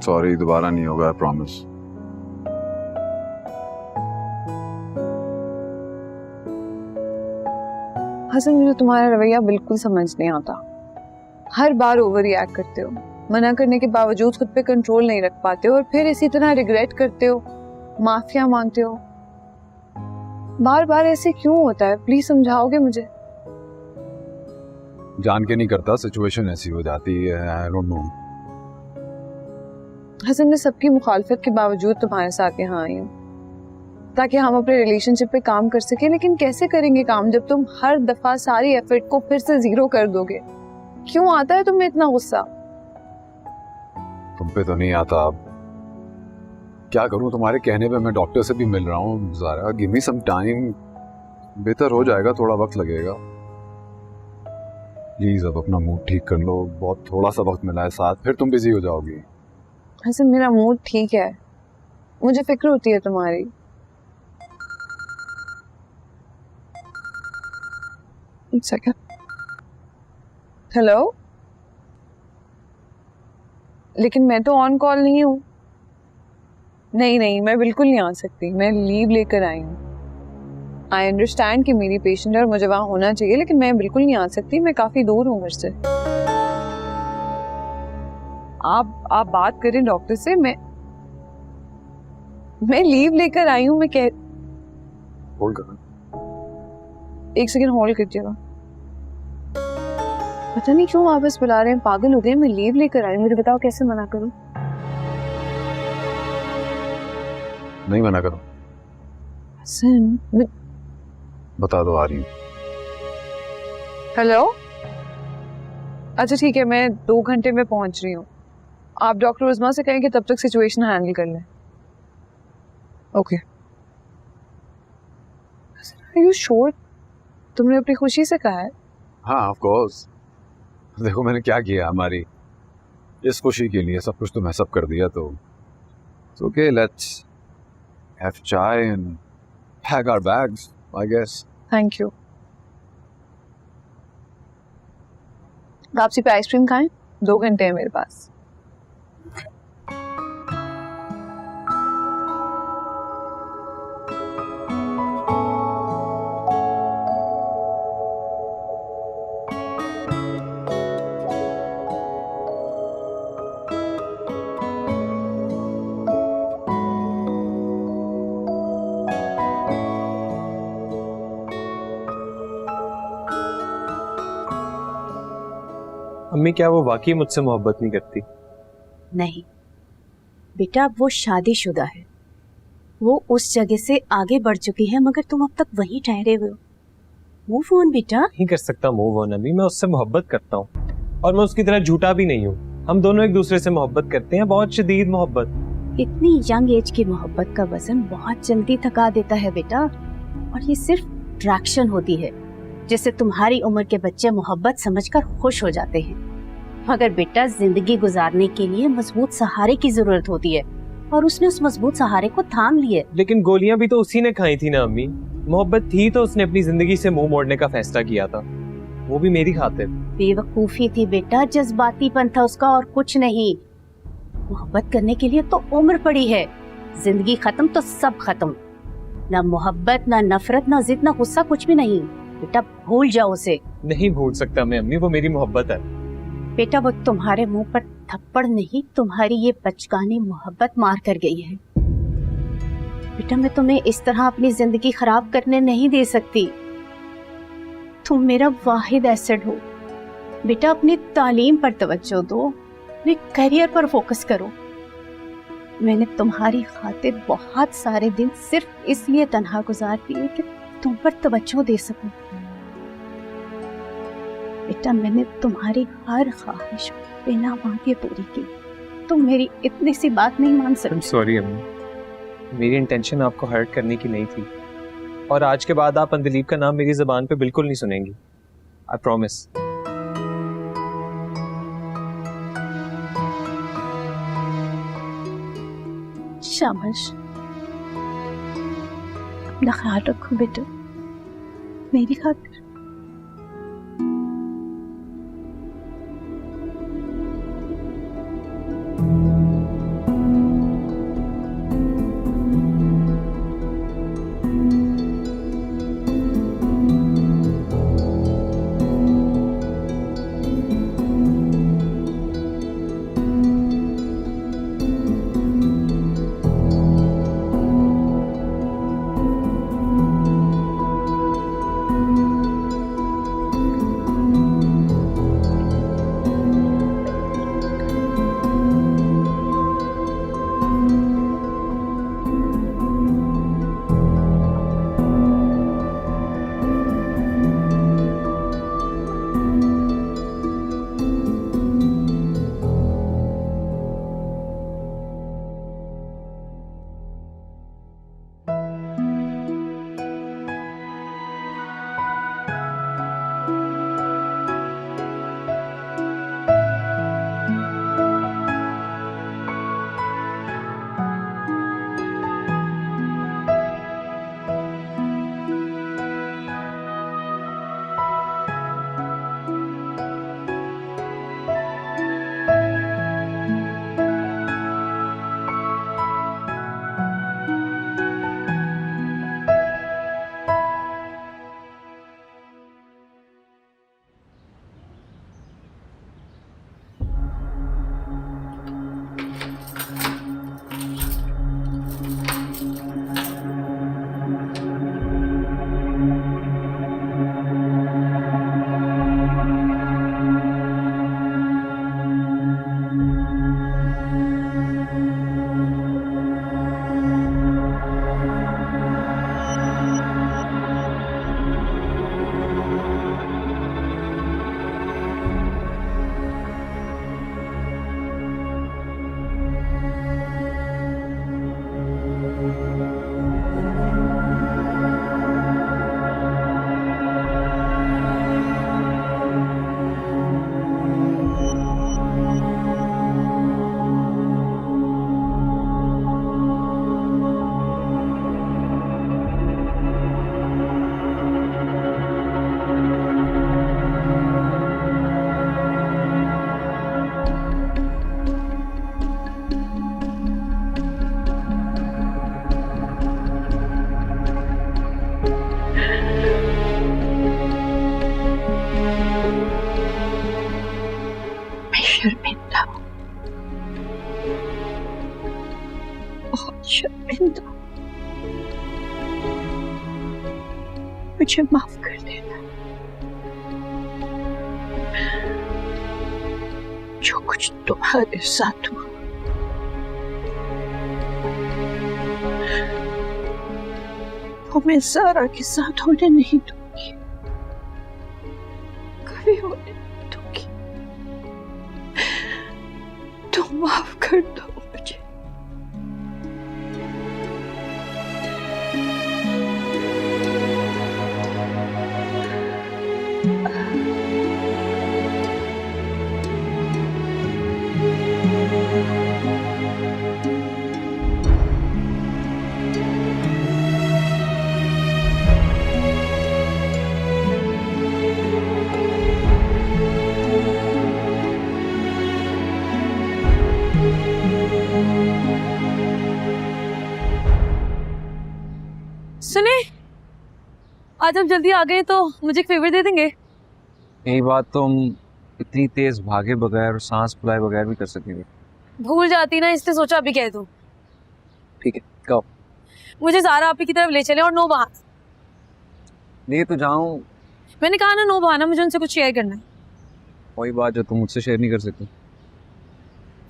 Sorry, दोबारा नहीं होगा, आई प्रॉमिस। हसन, मुझे तुम्हारा रवैया बिल्कुल समझ नहीं आता। हर बार ओवर रिएक्ट करते हो, मना करने के बावजूद खुद पे कंट्रोल नहीं रख पाते हो और फिर इसी तरह रिग्रेट करते हो, माफिया मांगते हो। बार बार ऐसे क्यों होता है? प्लीज समझाओगे मुझे? जान के नहीं करता, सिचुएशन ऐसी हो जाती है, आई डोंट नो। हसन, मैं सबकी मुखालफत के बावजूद तुम्हारे साथ यहाँ आई हूँ ताकि हम अपने रिलेशनशिप पे काम कर सके, लेकिन कैसे करेंगे काम जब तुम हर दफा सारी एफर्ट को फिर से जीरो कर दोगे? क्यों आता है तुम्हें इतना गुस्सा? तुम पे तो नहीं आता। अब क्या करूं, तुम्हारे कहने पे मैं डॉक्टर से भी मिल रहा हूँ। Zara, give me some time, बेहतर हो जाएगा, थोड़ा वक्त लगेगा। प्लीज अब अपना मूड ठीक कर लो, बहुत थोड़ा सा वक्त मिला है साथ, फिर तुम बिजी हो जाओगी। हसन, मेरा मूड ठीक है, मुझे फिक्र होती है तुम्हारी। एक सेकंड। हेलो, लेकिन मैं तो ऑन कॉल नहीं हूँ। नहीं नहीं, मैं बिल्कुल नहीं आ सकती, मैं लीव लेकर आई हूँ। आई अंडरस्टैंड कि मेरी पेशेंट है और मुझे वहां होना चाहिए, लेकिन मैं बिल्कुल नहीं आ सकती, मैं काफी दूर हूँ घर से। आप बात करें डॉक्टर से। मैं लीव लेकर आई हूँ, मैं कह। होल्ड करना। एक सेकंड होल्ड कीजिएगा। पता नहीं क्यों वापस बुला रहे हैं, पागल हो गए। मैं लीव लेकर आई हूँ, मुझे बताओ कैसे मना करूँ? नहीं मना करो। हसन, बता दो, आ रही हूँ। हेलो, अच्छा ठीक है, मैं 2 घंटे में पहुंच रही हूँ। आप डॉक्टर उस्मा से कहें कि तब तक सिचुएशन हैंडल कर लें। ओके। Are you sure? तुमने अपनी खुशी से कहा है? हाँ, ऑफ कोर्स। देखो मैंने क्या किया, हमारी इस खुशी के लिए सब कुछ तो मैस अप कर दिया, तो okay, let's have chai and pack our bags, I guess. Thank you. वापसी पे आइसक्रीम खाएं, 2 घंटे हैं मेरे पास। अम्मी, क्या वो वाकई मुझसे मोहब्बत नहीं करती? नहीं बेटा, वो शादीशुदा है, वो उस जगह से आगे बढ़ चुकी है, मगर तुम अब तक वहीं ठहरे हुए हो। मूव ऑन बेटा। नहीं कर सकता मूव ऑन अम्मी, मैं उससे मोहब्बत करता हूँ और मैं उसकी तरह झूठा भी नहीं हूँ। हम दोनों एक दूसरे से मोहब्बत करते हैं, बहुत शदीद मोहब्बत। इतनी यंग एज की मोहब्बत का वजन बहुत जल्दी थका देता है बेटा, और ये सिर्फ अट्रैक्शन होती है, जिससे तुम्हारी उम्र के बच्चे मोहब्बत समझकर खुश हो जाते हैं। मगर बेटा, जिंदगी गुजारने के लिए मजबूत सहारे की जरूरत होती है, और उसने उस मजबूत सहारे को थाम लिया। लेकिन गोलियां भी तो उसी ने खाई थी ना अम्मी। मोहब्बत थी तो उसने अपनी जिंदगी से मुंह मोड़ने का फैसला किया था, वो भी मेरी खातिर। बेवकूफी थी बेटा, जज्बातीपन था उसका और कुछ नहीं। मोहब्बत करने के लिए तो उम्र पड़ी है, जिंदगी खत्म तो सब खत्म। ना मोहब्बत, ना नफरत, ना जिद, ना गुस्सा, कुछ भी नहीं। बेटा भूल जाओ उसे। नहीं भूल सकता मैं अम्मी, वो मेरी मोहब्बत है। बेटा वो तुम्हारे मुंह पर थप्पड़ नहीं, तुम्हारी ये बचकानी मोहब्बत मार कर गई है। बेटा मैं तुम्हें इस तरह अपनी जिंदगी खराब करने नहीं दे सकती। तुम मेरा वाहिद एसेट हो। बेटा अपनी तालीम पर तवज्जो दो, अपने करियर पर फोकस करो। मैंने तुम्हारी खातिर बहुत सारे दिन सिर्फ इसलिए तन्हा गुजार दिए कि तुम पर तवज्जो दे सकूं। बेटा मैंने तुम्हारी हर ख्वाहिश बिना मांगे पूरी की, तुम मेरी इतनी सी बात नहीं मान सकते। सॉरी अम्मी, मेरी इंटेंशन आपको हर्ट करने की नहीं थी, और आज के बाद आप अंदलीब का नाम मेरी जुबान पे बिल्कुल नहीं सुनेंगी, आई प्रॉमिस। शाबाश, अपना ख्याल रखो बेटा, मेरी खातिर। इंदु, मुझे माफ कर देना। जो कुछ तुम्हारे साथ हुआ वो मैं ज़ारा के साथ होने नहीं दूंगी, कभी होने नहीं दूंगी। तुम माफ कर दो मुझे। सुने, आज हम जल्दी आ गए तो मुझे एक फेवर दे देंगे? यही बात तो हम इतनी तेज भागे बगैर और सांस फुलाए बगैर भी कर सकेंगे। भूल जाती ना, इसलिए सोचा अभी कह दूं। ठीक है, कहो। मुझे ज़ारा आपी की तरफ ले चले और नो बहाना। ले तो जाऊं। मैंने कहा ना नो बहाना, मुझे उनसे कुछ शेयर करना है। वही बात जो तुम मुझसे शेयर नहीं कर सकते।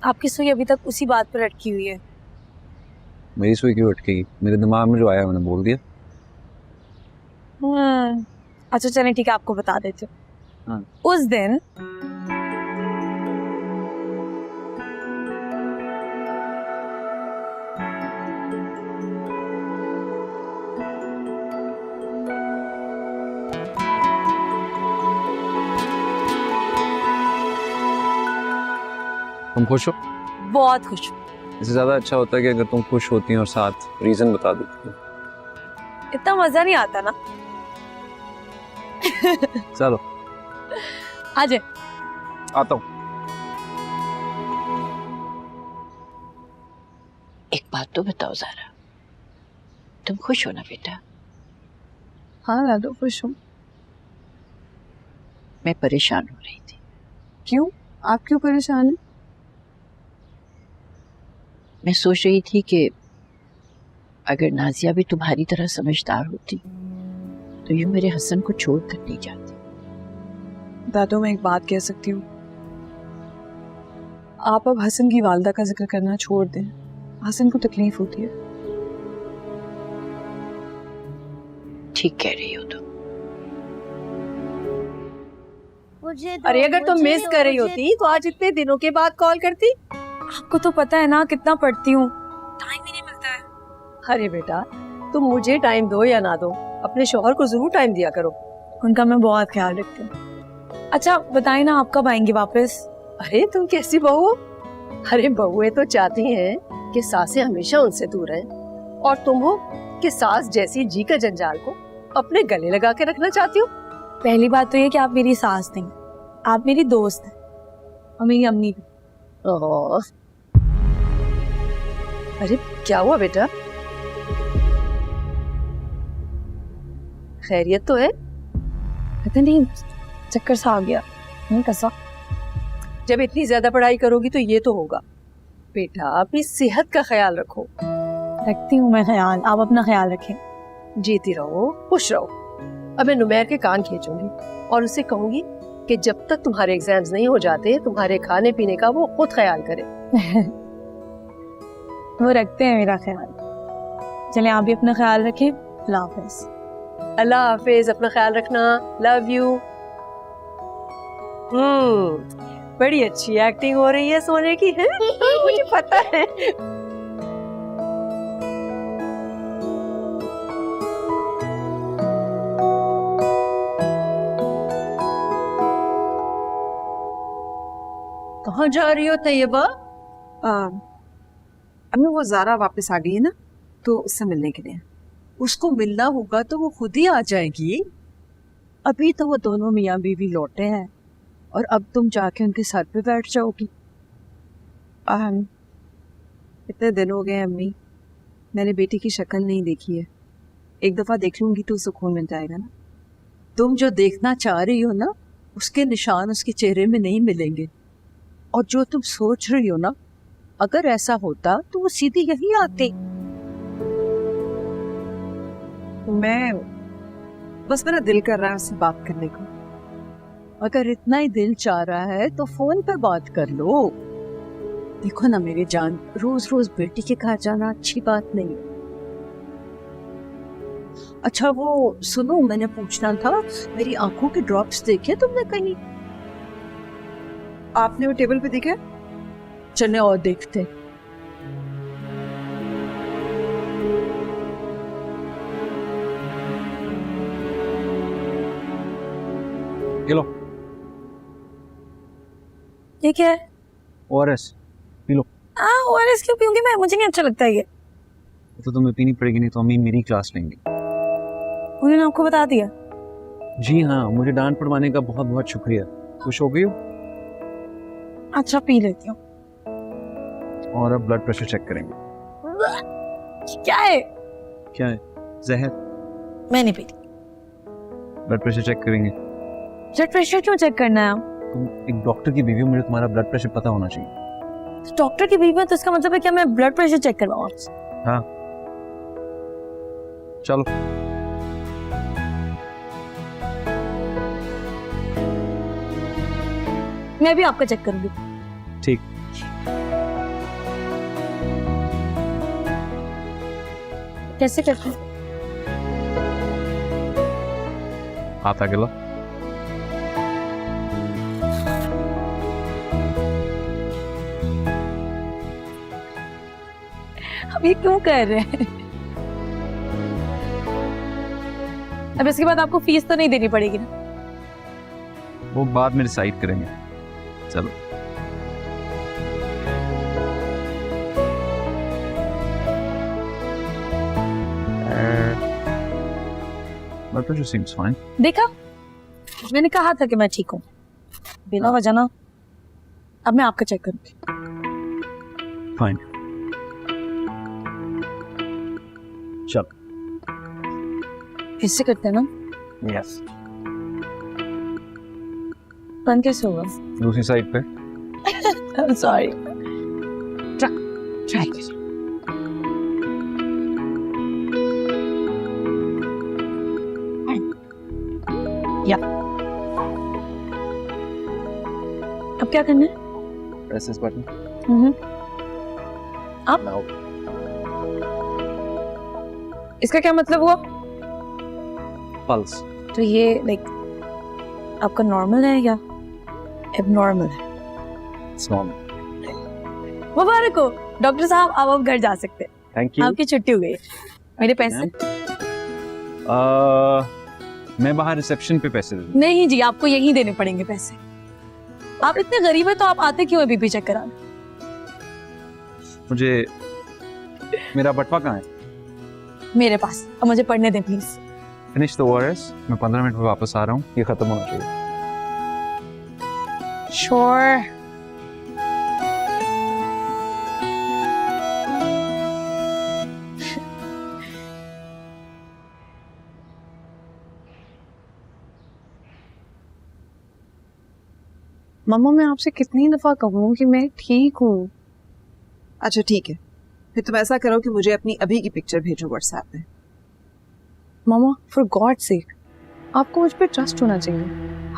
आपकी सुई अभी तक उसी बात पर अटकी हुई है। मेरी सुई क्यों अटकेगी? मेरे दिमाग में जो आया मैंने बोल दिया। अच्छा चलें, ठीक है, आपको बता देते हो। हाँ। उस दिन तुम खुश हो? बहुत खुश हूँ। इससे ज्यादा अच्छा होता है कि अगर तुम खुश होती हैं और साथ रीजन बता देती। इतना मजा नहीं आता ना। चलो आ जाए। आता हूँ। एक बात तो बताओ ज़ारा, तुम खुश हो ना बेटा? हाँ दादू, खुश हूँ। मैं परेशान हो रही थी। क्यों? आप क्यों परेशान हैं? मैं सोच रही थी कि अगर नाजिया भी तुम्हारी तरह समझदार होती तो यूं मेरे हसन को छोड़ कर नहीं जाती। दादू, मैं एक बात कह सकती हूँ, आप अब हसन की वालदा का जिक्र करना छोड़ दें। हसन को तकलीफ होती है। ठीक कह रही हो तुम। अरे अगर तुम मिस कर रही होती तो आज इतने दिनों के बाद कॉल करती। आपको तो पता है ना कितना पढ़ती हूँ, टाइम ही नहीं मिलता है। अरे बेटा, तुम मुझे टाइम दो या ना दो, अपने शौहर को जरूर टाइम दिया करो। उनका मैं बहुत ख्याल रखती हूँ। अच्छा बताइए ना, आप कब आएंगे वापस? अरे तुम कैसी बहू? अरे बहुएं तो चाहती हैं कि सासें हमेशा उनसे दूर रहें, और तुम हो कि सास जैसी जी का जंजाल को अपने गले लगा के रखना चाहती हो। पहली बात तो ये कि आप मेरी सास नहीं, आप मेरी दोस्त हैं और मेरी अम्मी भी। ओह, अरे क्या हुआ बेटा? खैरियत तो है? पता नहीं, चक्कर सा आ गया। कैसा? जब इतनी ज्यादा पढ़ाई करोगी तो ये तो होगा। बेटा अपनी सेहत का ख्याल रखो। रखती हूँ मैं ख्याल, आप अपना ख्याल रखें। जीती रहो, खुश रहो। अब मैं नुमैर के कान खींचूंगी और उसे कहूंगी कि जब तक तुम्हारे एग्जाम्स नहीं हो जाते तुम्हारे खाने पीने का वो खुद ख्याल करे। वो रखते हैं मेरा ख्याल। चलें, आप भी अपना ख्याल रखें। अल्लाह हाफिज। अल्लाह हाफिज, अपना ख्याल रखना। Love you. बड़ी अच्छी एक्टिंग हो रही है सोने की, है? मुझे पता है। कहाँ जा रही हो तैयबा? अम्मी वो ज़ारा वापस आ गई है ना, तो उससे मिलने के लिए। उसको मिलना होगा तो वो खुद ही आ जाएगी। अभी तो वो दोनों मियाँ बीवी लौटे हैं और अब तुम जाके उनके सर पे बैठ जाओगी। इतने दिन हो गए अम्मी, मैंने बेटी की शक्ल नहीं देखी है। एक दफ़ा देख लूँगी तो सुकून मिल जाएगा ना। तुम जो देखना चाह रही हो ना, उसके निशान उसके चेहरे में नहीं मिलेंगे। और जो तुम सोच रही हो ना, अगर ऐसा होता तो वो सीधी यहीं आती। मैं बस मेरा दिल कर रहा है उससे बात करने को। अगर इतना ही दिल चाह रहा है तो फोन पे बात कर लो। देखो ना मेरी जान, रोज रोज बेटी के घर जाना अच्छी बात नहीं। अच्छा वो सुनो, मैंने पूछना था, मेरी आंखों के ड्रॉप्स देखे तुमने कहीं? आपने वो टेबल पे देखा? चले और देखते। ये लो ये क्या है? ORS P low. ओआरएस क्यों पीऊंगी मैं? मुझे नहीं अच्छा लगता ये। तो तुम्हें पीनी पड़ेगी, नहीं तो अम्मी मेरी क्लास लेंगी। उन्होंने आपको बता दिया? जी हाँ, मुझे डांट पड़वाने का बहुत बहुत शुक्रिया। खुश हो गई हो? अच्छा पी लेती हूँ। और अब ब्लड प्रेशर चेक करेंगे। क्या है? क्या है? जहर। मैं नहीं पीती। ब्लड प्रेशर चेक करेंगे। ब्लड प्रेशर क्यों चेक करना है? तुम एक डॉक्टर की बीवी हो, मुझे तुम्हारा ब्लड प्रेशर पता होना चाहिए। डॉक्टर की बीवी है तो इसका मतलब है क्या मैं ब्लड प्रेशर चेक करवाऊँ आपसे? हाँ चलो। मैं भी आपका चेक करूंगी। ठीक। कैसे करते हैं? हाथ आगे लो। अब ये क्यों कर रहे हैं? अब इसके बाद आपको फीस तो नहीं देनी पड़ेगी ना? वो बाद में डिसाइड करेंगे। चलो। Blood pressure seems fine. देखा, मैंने कहा था कि मैं ठीक हूँ। बिना वजह ना। अब मैं आपका चेक करूंगी। फाइन। चल। इससे करते हैं ना? यस। बंद कैसे होगा? दूसरी साइड पे। सॉरी। ट्राई। या। अब क्या करना है? Press this button. अब इसका क्या मतलब हुआ? पल्स। तो ये लाइक आपका नॉर्मल है या एबनॉर्मल है? It's normal. मुबारक हो डॉक्टर साहब, आप घर जा सकते हैं। Thank you. आपकी छुट्टी हो गई। मेरे पैसे? मैं बाहर रिसेप्शन पे पैसे दे दूं। नहीं जी, आपको यहीं देने पड़ेंगे पैसे। आप इतने गरीब है तो आप आते क्यों है बीपी चेक कराने? मुझे मेरा बटवा कहाँ है? मेरे पास। अब मुझे पढ़ने दें प्लीज। Finish the ORS. मैं 15 मिनट में वापस आ रहा हूँ, ये खत्म होना चाहिए। श्योर। मम्मा मैं आपसे कितनी दफा कहूँ कि मैं ठीक हूँ। अच्छा ठीक है, फिर तुम ऐसा करो कि मुझे अपनी अभी की पिक्चर भेजो व्हाट्सएप पे। मामा फॉर गॉड सेक, आपको मुझ पर ट्रस्ट होना चाहिए।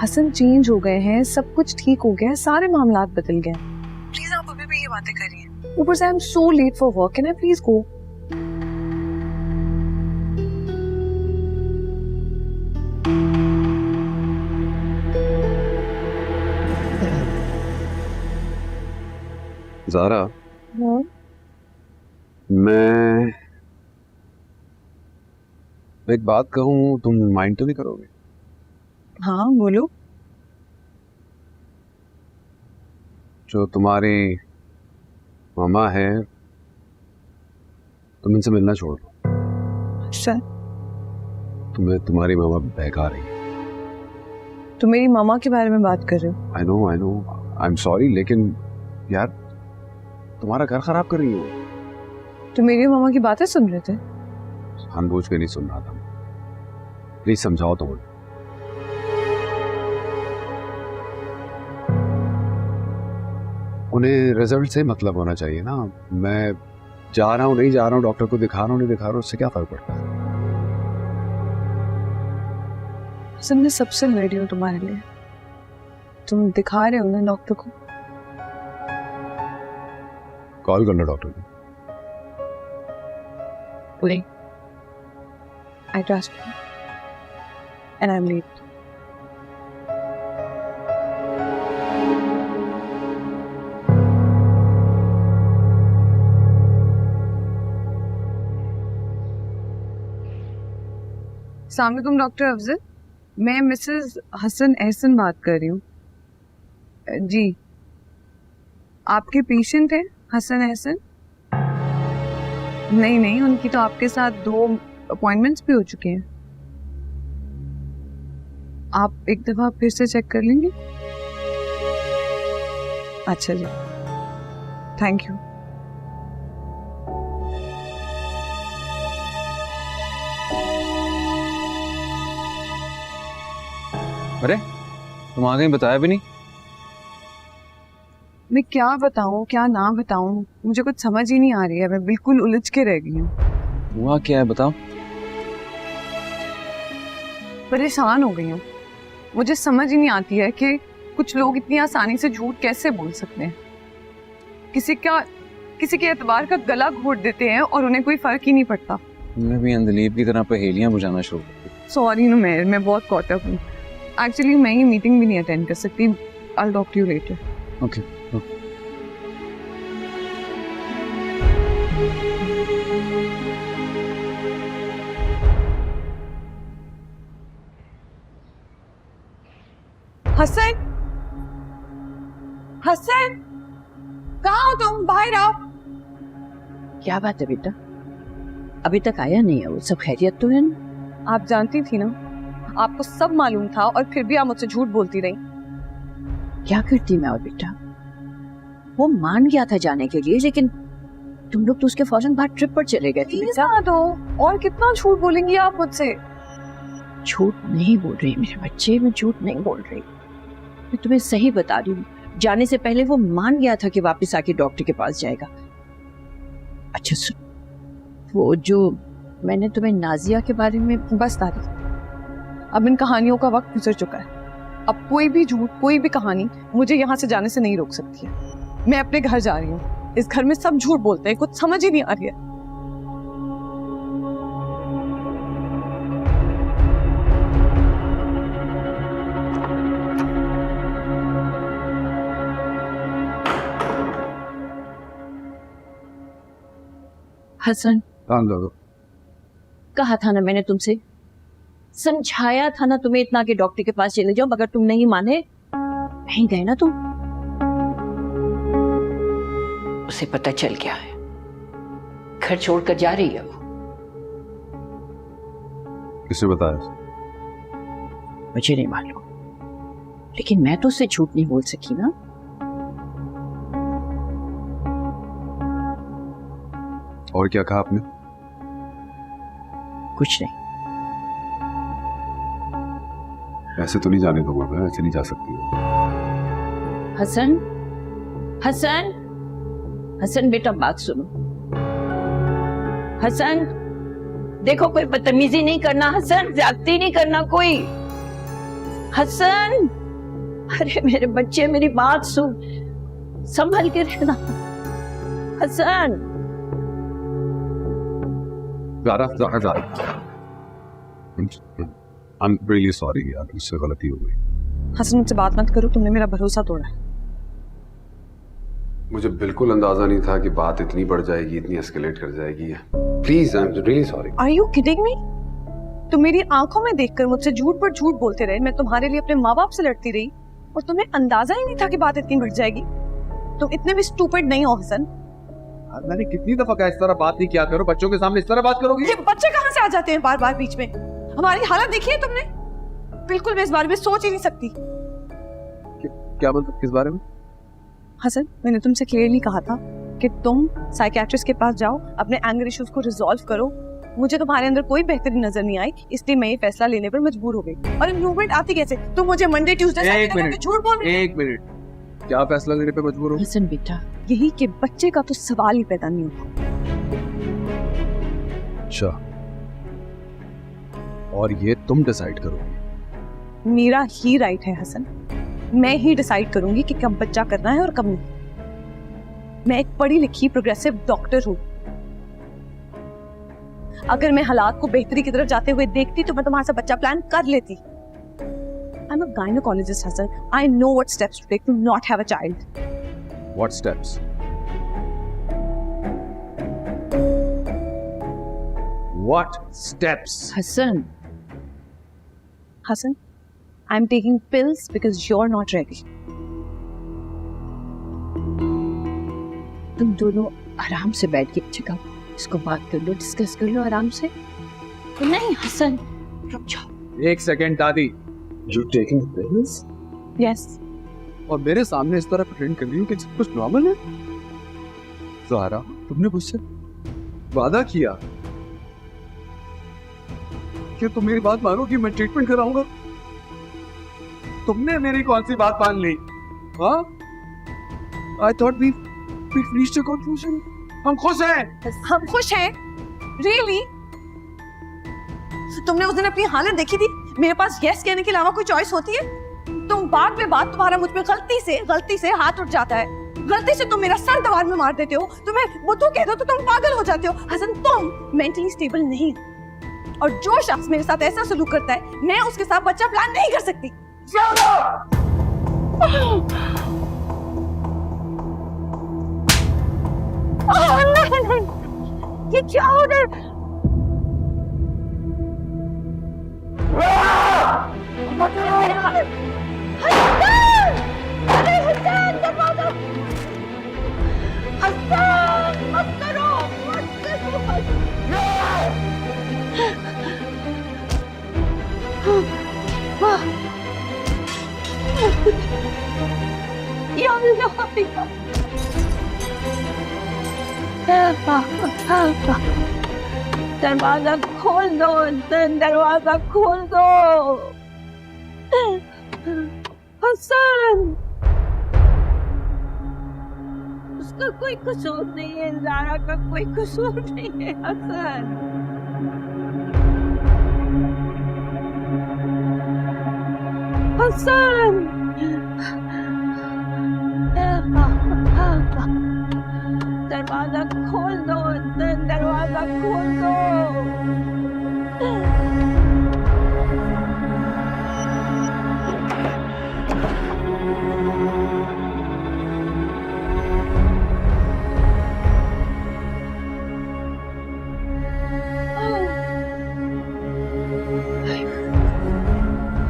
हसन चेंज हो गए हैं, सब कुछ ठीक हो गया है, सारे मामलात बदल गए। प्लीज आप अभी भी ये बातें करिए। ऊपर से I am so late for work, can I please go? Zara, मैं एक बात कहूँ, तुम माइंड तो नहीं करोगे? हाँ बोलो। जो तुम्हारी मामा है, तुम इनसे मिलना छोड़ दो। अच्छा, तुम्हें तुम्हारी मामा बहका रही है। तो मेरी मामा के बारे में बात कर रहे हो? I know, I am sorry, लेकिन यार तुम्हारा घर खराब कर रही हो। तो मेरी मामा की बातें सुन रहे थे? जानबूझ के नहीं सुन रहा था। प्लीज समझाओ तो मुझे। उन्हें रिजल्ट से मतलब होना चाहिए ना। मैं जा रहा हूँ नहीं जा रहा हूँ, डॉक्टर को दिखा रहा हूँ नहीं दिखा रहा हूँ, उससे क्या फर्क पड़ता है? हसन मैं सबसे रेडी हूँ तुम्हारे लिए। तुम दिखा रहे हो ना डॉक्टर को? कॉल करना डॉक्टर को। नहीं, I trust you and I'm late. अस्सलाम वालेकुम डॉक्टर अफजल, मैं मिसेस हसन एहसन बात कर रही हूँ। जी, आपके पेशेंट हैं हसन एहसन? नहीं नहीं, उनकी तो आपके साथ 2 अपॉइंटमेंट्स भी हो चुके हैं। आप एक दफा फिर से चेक कर लेंगे? अच्छा जी, थैंक यू। अरे तुम आ गई, बताया भी नहीं। मैं क्या बताऊं क्या ना बताऊं, मुझे कुछ समझ ही नहीं आ रही है। मैं बिल्कुल उलझ के रह गई हूँ। हुआ क्या है बताओ। परेशान हो गई हूँ। मुझे समझ ही नहीं आती है कि कुछ लोग इतनी आसानी से झूठ कैसे बोल सकते हैं। किसी के एतबार का गला घोट देते हैं और उन्हें कोई फर्क ही नहीं पड़ता। तुमने भी अंदलीब की तरह पहेलियां बुझाना शुरू कर दी। सॉरी नुमैर, मैं बहुत कॉट अप हूँ। एक्चुअली मैं ये मीटिंग भी नहीं अटेंड कर सकती। I'll talk to you later. Okay. Hassan, Hassan, कहाँ हो तुम? बाहर आओ। क्या बात है बेटा, अभी तक आया नहीं है वो? सब खैरियत तो है ना? आप जानती थी ना, आपको सब मालूम था और फिर भी आप मुझसे झूठ बोलती रही। क्या करती मैं और बेटा, वो मान गया था जाने के लिए, लेकिन तुम लोग तो उसके फौरन बाद ट्रिप पर चले गए थे बेटा। तो और कितना झूठ बोलेंगी आप मुझसे? झूठ नहीं बोल रही मेरे बच्चे, मैं झूठ नहीं बोल रही। मैं तुम्हें सही बता रही हूँ, जाने से पहले वो मान गया था कि वापस आके डॉक्टर के पास जाएगा। अच्छा सुन, वो जो मैंने तुम्हें नाजिया के बारे में। बस दादी, अब इन कहानियों का वक्त गुजर चुका है। अब कोई भी झूठ, कोई भी कहानी मुझे यहाँ से जाने से नहीं रोक सकती है। मैं अपने घर जा रही हूँ। इस घर में सब झूठ बोलते हैं, कुछ समझ ही नहीं आ रही है। हसन, हाँ, कहा था ना मैंने तुमसे, समझाया था ना तुम्हें इतना कि डॉक्टर के पास चले जाओ, मगर तुम नहीं माने। नहीं गए ना तुम। उसे पता चल गया है, घर छोड़कर जा रही है वो। किसने बताया? मुझे नहीं मालूम, लेकिन मैं तो उससे झूठ नहीं बोल सकी ना। और क्या कहा आपने? कुछ नहीं। ऐसे तो नहीं जाने दूंगा मैं, ऐसे नहीं जा सकती। हसन, हसन, हसन बेटा बात सुनो। हसन देखो, कोई बदतमीजी नहीं करना। हसन, ज्यादती नहीं करना कोई। हसन, अरे मेरे बच्चे मेरी बात सुन, संभल के रहना। Hasan, Zaara, I'm really sorry यार, मुझसे गलती हो गई। हसन, मुझसे बात मत करो, तुमने मेरा भरोसा तोड़ा है। मुझे बिल्कुल अंदाजा नहीं था कि बात इतनी बढ़ जाएगी, इतनी एस्केलेट कर जाएगी। Please, I am really sorry. Are you kidding me? तुम मेरी आंखों में देखकर मुझसे झूठ पर झूठ बोलते रहे। मैं तुम्हारे लिए अपने माँ बाप से लड़ती रही और तुम्हें अंदाजा ही नहीं था कि बात इतनी बढ़ जाएगी। तुम इतने भी स्टूपिड नहीं हो हसन। मैंने कितनी दफा कहा इस तरह बात नहीं किया करो, बच्चों के सामने इस तरह बात करोगी? ये बच्चे कहाँ से आ जाते हैं बार बार बीच में? हमारी हालत देखी है तुमने? बिल्कुल मैं इस बारे में सोच ही नहीं सकती। क्या मतलब, किस बारे में? हसन, मैंने तुमसे क्लियरली कहा था कि तुम साइकियाट्रिस्ट के पास जाओ, अपने एंगर इश्यूज को रिजॉल्व करो। मुझे तुम्हारे अंदर कोई बेहतरी नजर नहीं आई, इसलिए मैं ये फैसला लेने पर मजबूर हो गई। और इम्प्रूवमेंट आती कैसे? तुम मुझे मंडे ट्यूसडे झूठ बोल रही हो। एक मिनट, क्या फैसला लेने पे मजबूर हो? हसन बेटा, यही कि बच्चे का तो सवाल ही पैदा नहीं होता। अच्छा, और ये तुम डिसाइड करोगे मेरा ही राइट है हसन। मैं ही डिसाइड करूंगी कि कब बच्चा करना है और कब नहीं। मैं एक पढ़ी लिखी प्रोग्रेसिव डॉक्टर हूं। अगर मैं हालात को बेहतरी की तरफ जाते हुए देखती तो मैं तुम्हारे साथ बच्चा प्लान कर लेती। I am a gynaecologist Hassan. I know what steps to take to not have a child. What steps? What steps? Hassan, Hassan, I'm taking pills because you're not ready. तुम दोनों आराम से बैठ के अच्छा इसको बात कर लो, डिस्कस कर लो आराम से। नहीं हसन, रुक जाओ। एक सेकंड दादी, यू टेकिंग पिल्स? Yes. और मेरे सामने इस तरह प्रिटेंड कर रही हूँ कि सब कुछ नॉर्मल है। ज़हरा, तुमने मुझसे वादा किया कि तुम मेरी बात मानो कि मैं ट्रीटमेंट कराऊंगा। तुमने मेरी कौन सी बात मान ली? हाँ? I thought we reached a conclusion. हम खुश हैं। हम खुश हैं? Really? तुमने उस दिन अपनी हालत देखी थी? मेरे पास yes कहने के अलावा कोई चॉइस होती है? तुम बात पे बात तुम्हारा मुझ पे गलती से हाथ उठ जाता है। गलती से तुम मेरा सर दीवार में मार देते हो। तुम्हें वो तो कह दो तो तुम पागल हो जाते हो। हसन, तुम मेंटली स्टेबल नहीं हो। और जो शख्स मेरे साथ ऐसा सलूक करता है, मैं उसके साथ बच्चा प्लान नहीं कर सकती। नहीं, ये क्या हो रहा है? दरवाजा खोल दो, दरवाजा खोल दो। हसन, उसका कोई कसूर नहीं है, ज़ारा का कोई कसूर नहीं है। हसन, हसन, दरवाजा खोल दो, दरवाजा खोल दो।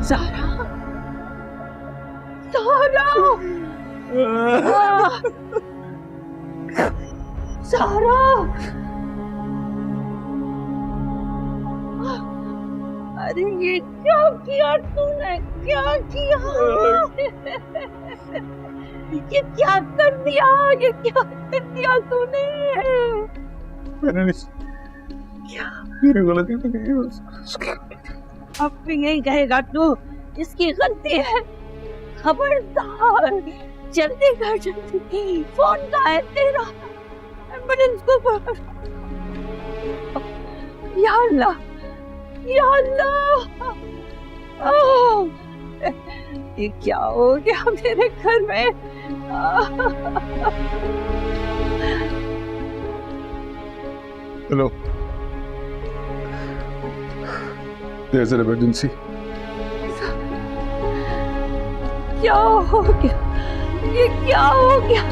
ज़ारा, ज़ारा, अरे ये क्या किया तूने? क्या किया? ये क्या कर दिया? ये क्या कर दिया तूने? मैंने नहीं, क्या? मेरी गलती तो नहीं है। अब भी यही कहेगा तू इसकी गलती है? खबरदार, जल्दी कर, जल्दी। फोन कहाँ है तेरा? एम्बुलेंस को पकड़। या अल्लाह, या अल्लाह, ये क्या हो गया मेरे घर में? Hello, there's an emergency. क्या हो गया? ये क्या हो गया?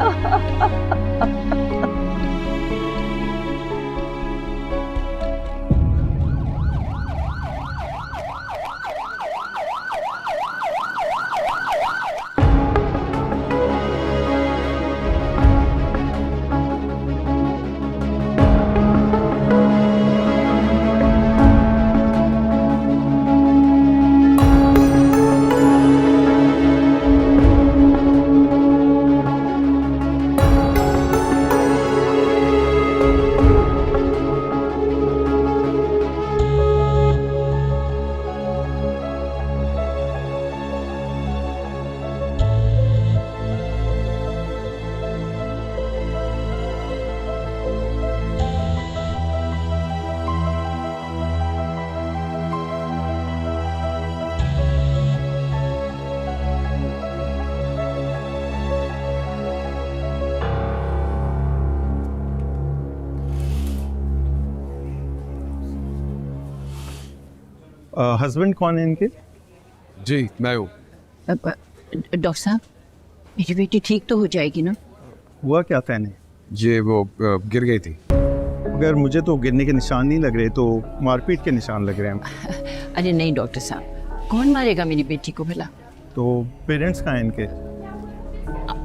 हस्बैंड कौन है इनके? जी मैं हूँ। डॉक्टर साहब, मेरी बेटी ठीक तो हो जाएगी ना? हुआ क्या कहने? ये वो गिर गई थी। अगर मुझे तो गिरने के निशान नहीं लग रहे, तो मारपीट के निशान लग रहे हैं। अरे नहीं डॉक्टर साहब, कौन मारेगा मेरी बेटी को भला? तो पेरेंट्स कहाँ हैं इनके?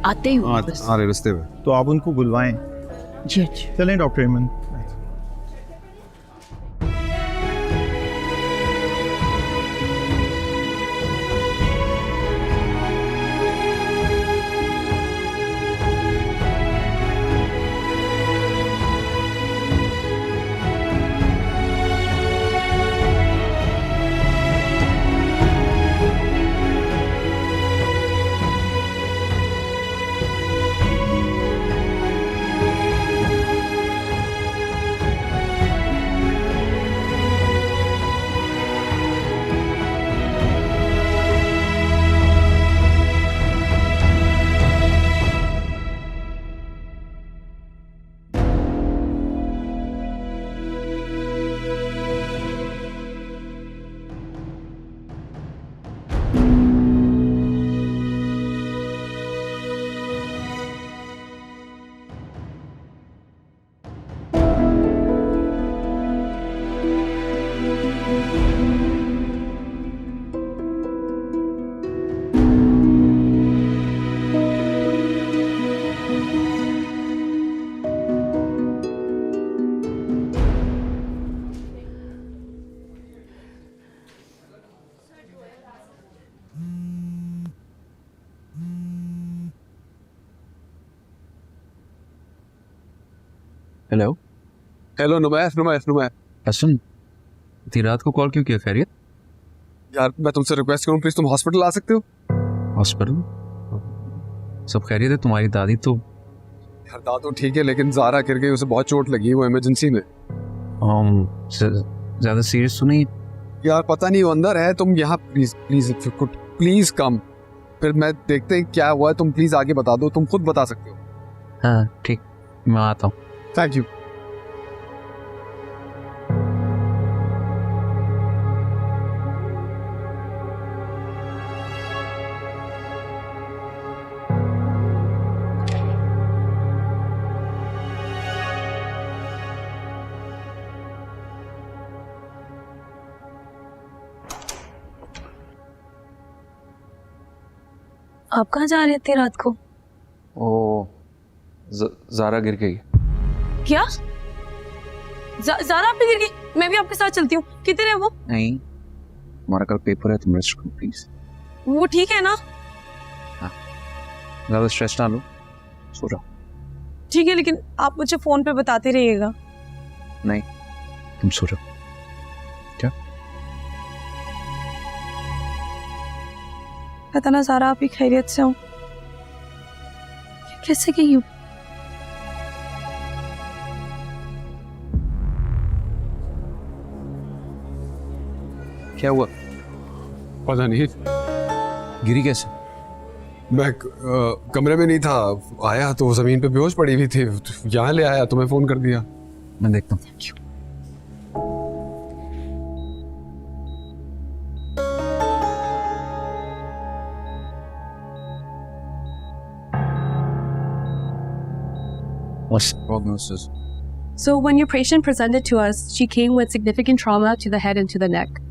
आते ही होंगे बस। आ रहे रास्ते में। तो आप उनको बुलवाएं। जी अच्छा। चलें doctor Hemant. Hello. Hello Numair. Hassan, इतनी रात को कॉल क्यों किया? खैरियत? यार मैं तुमसे रिक्वेस्ट करूँ प्लीज, तुम हॉस्पिटल आ सकते हो? हॉस्पिटल? सब खैरियत है? तुम्हारी दादी तो? यार दादू ठीक है, लेकिन ज़ारा गिर गई, उसे बहुत चोट लगी, वो इमरजेंसी में। ज़्यादा सीरियस तो नहीं? यार पता नहीं, वो अंदर है। तुम यहाँ प्लीज कम, फिर मैं देखते हैं क्या हुआ है। तुम प्लीज आगे बता दो, तुम खुद बता सकते हो। हाँ ठीक, मैं आता हूँ। Thank you. आप कहाँ जा रहे थे रात को? ओ ज़ारा गिर गई। क्या? ज़ारा आप भी गिर गई? मैं भी आपके साथ चलती हूँ। किधर है वो? नहीं, हमारा कल पेपर है, तुम रेस्ट करो प्लीज। वो ठीक है ना? हाँ, ज़्यादा स्ट्रेस ना लो, सो जाओ। ठीक है, लेकिन आप मुझे फोन पे बताते रहिएगा। नहीं, तुम सो जाओ। क्या? पता ना ज़ारा आप ही खैरियत से हो? कैसे गई हूँ? क्या हुआ? पता नहीं, गिरी कैसे? मैं कमरे में नहीं था, आया तो जमीन पे बेहोश पड़ी हुई थी, यहाँ ले आया, तुम्हें फोन कर दिया। मैं देखता हूँ। What's the prognosis? So when your patient presented to us, she came with significant trauma to the head and to the neck.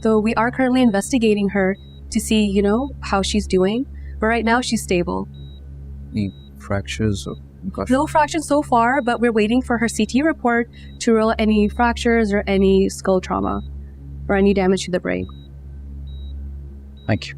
So we are currently investigating her to see, how she's doing. But right now she's stable. Any fractures or concussions? No fractures so far, but we're waiting for her CT report to rule any fractures or any skull trauma or any damage to the brain. Thank you.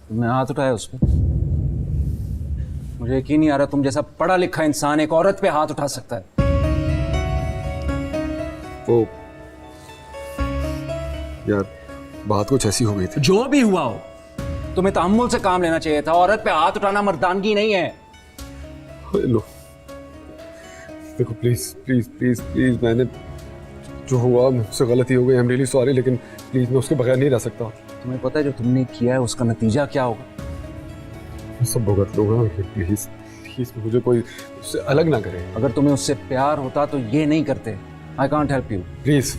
तुमने हाथ उठाया उस पर? मुझे यकीन नहीं आ रहा तुम जैसा पढ़ा लिखा इंसान एक औरत पे हाथ उठा सकता है। यार बात कुछ ऐसी हो गई थी। जो भी हुआ हो, तुम्हें तहम्मुल से काम लेना चाहिए था। औरत पे हाथ उठाना मर्दानगी नहीं है। लो देखो, प्लीज प्लीज प्लीज प्लीज, मैंने जो हुआ मुझसे गलती हो गई, आई एम रियली सॉरी, लेकिन प्लीज मैं उसके बगैर नहीं रह सकता। तुम्हें पता है जो तुमने किया है उसका नतीजा क्या होगा? मैं सब भुगत लूंगा, प्लीज प्लीज मुझे कोई उससे अलग ना करे। अगर तुम्हें उससे प्यार होता तो ये नहीं करते। I can't help you. Please